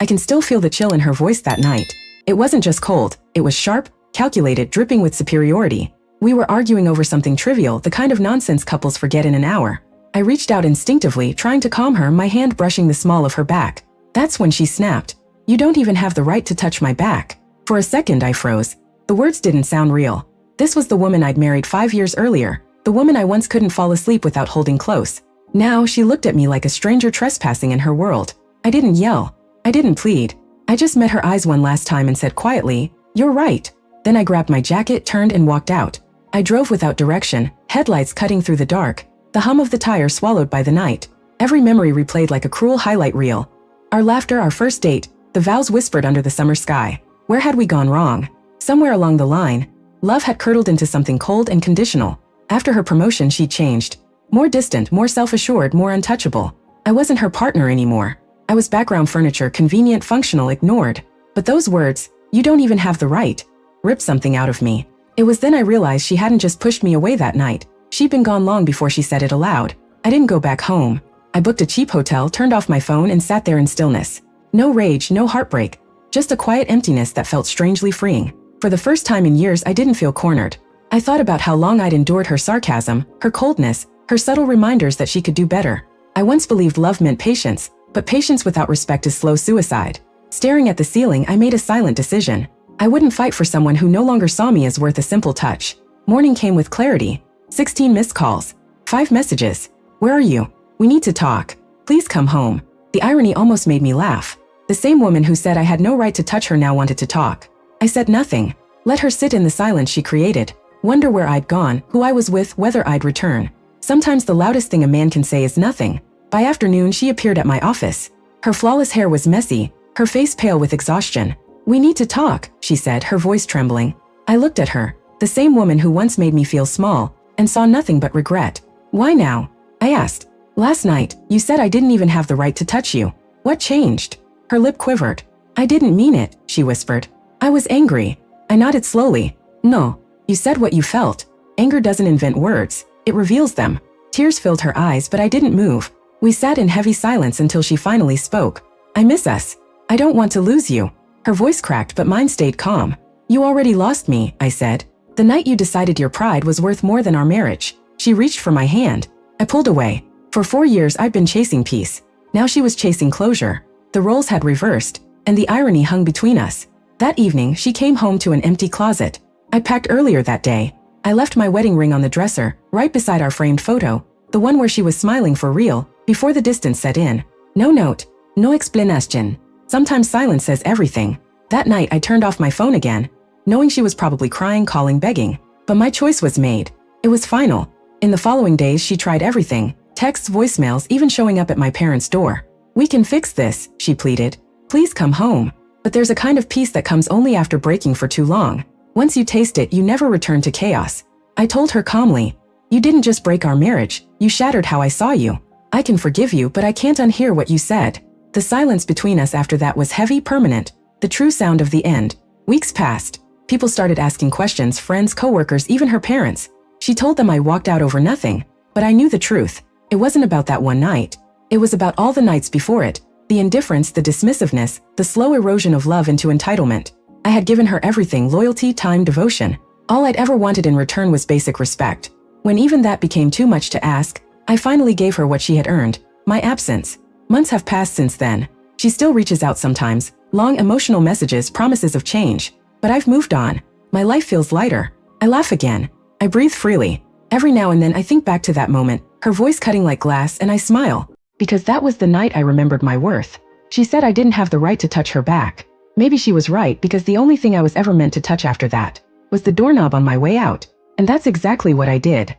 I can still feel the chill in her voice that night. It wasn't just cold, it was sharp, calculated, dripping with superiority. We were arguing over something trivial, the kind of nonsense couples forget in an hour. I reached out instinctively, trying to calm her, my hand brushing the small of her back. That's when she snapped. "You don't even have the right to touch my back." For a second I froze. The words didn't sound real. This was the woman I'd married 5 years earlier, the woman I once couldn't fall asleep without holding close. Now she looked at me like a stranger trespassing in her world. I didn't yell. I didn't plead. I just met her eyes one last time and said quietly, "You're right." Then I grabbed my jacket, turned and walked out. I drove without direction, headlights cutting through the dark, the hum of the tire swallowed by the night. Every memory replayed like a cruel highlight reel. Our laughter, our first date, the vows whispered under the summer sky. Where had we gone wrong? Somewhere along the line, love had curdled into something cold and conditional. After her promotion, she'd changed. More distant, more self-assured, more untouchable. I wasn't her partner anymore. I was background furniture, convenient, functional, ignored. But those words, "You don't even have the right," ripped something out of me. It was then I realized she hadn't just pushed me away that night. She'd been gone long before she said it aloud. I didn't go back home. I booked a cheap hotel, turned off my phone and sat there in stillness. No rage, no heartbreak. Just a quiet emptiness that felt strangely freeing. For the first time in years, I didn't feel cornered. I thought about how long I'd endured her sarcasm, her coldness, her subtle reminders that she could do better. I once believed love meant patience, but patience without respect is slow suicide. Staring at the ceiling, I made a silent decision. I wouldn't fight for someone who no longer saw me as worth a simple touch. Morning came with clarity. 16 missed calls. 5 messages. "Where are you? We need to talk. Please come home." The irony almost made me laugh. The same woman who said I had no right to touch her now wanted to talk. I said nothing. Let her sit in the silence she created. Wonder where I'd gone, who I was with, whether I'd return. Sometimes the loudest thing a man can say is nothing. By afternoon, she appeared at my office. Her flawless hair was messy, her face pale with exhaustion. "We need to talk," she said, her voice trembling. I looked at her, the same woman who once made me feel small, and saw nothing but regret. "Why now?" I asked. "Last night, you said I didn't even have the right to touch you. What changed?" Her lip quivered. "I didn't mean it," she whispered. "I was angry." I nodded slowly. "No, you said what you felt. Anger doesn't invent words, it reveals them." Tears filled her eyes, but I didn't move. We sat in heavy silence until she finally spoke. "I miss us. I don't want to lose you." Her voice cracked, but mine stayed calm. "You already lost me," I said. "The night you decided your pride was worth more than our marriage." She reached for my hand. I pulled away. For 4 years I'd been chasing peace. Now she was chasing closure. The roles had reversed, and the irony hung between us. That evening, she came home to an empty closet. I'd packed earlier that day. I left my wedding ring on the dresser, right beside our framed photo, the one where she was smiling for real, before the distance set in. No note, no explanation. Sometimes silence says everything. That night I turned off my phone again, knowing she was probably crying, calling, begging. But my choice was made. It was final. In the following days she tried everything, texts, voicemails, even showing up at my parents' door. "We can fix this," she pleaded. "Please come home." But there's a kind of peace that comes only after breaking for too long. Once you taste it, you never return to chaos. I told her calmly, "You didn't just break our marriage, you shattered how I saw you. I can forgive you, but I can't unhear what you said." The silence between us after that was heavy, permanent, the true sound of the end. Weeks passed. People started asking questions, friends, coworkers, even her parents. She told them I walked out over nothing, but I knew the truth. It wasn't about that one night. It was about all the nights before it. The indifference, the dismissiveness, the slow erosion of love into entitlement. I had given her everything, loyalty, time, devotion. All I'd ever wanted in return was basic respect. When even that became too much to ask, I finally gave her what she had earned, my absence. Months have passed since then. She still reaches out sometimes, long emotional messages, promises of change. But I've moved on. My life feels lighter. I laugh again. I breathe freely. Every now and then I think back to that moment, her voice cutting like glass, and I smile. Because that was the night I remembered my worth. She said I didn't have the right to touch her back. Maybe she was right, because the only thing I was ever meant to touch after that was the doorknob on my way out. And that's exactly what I did.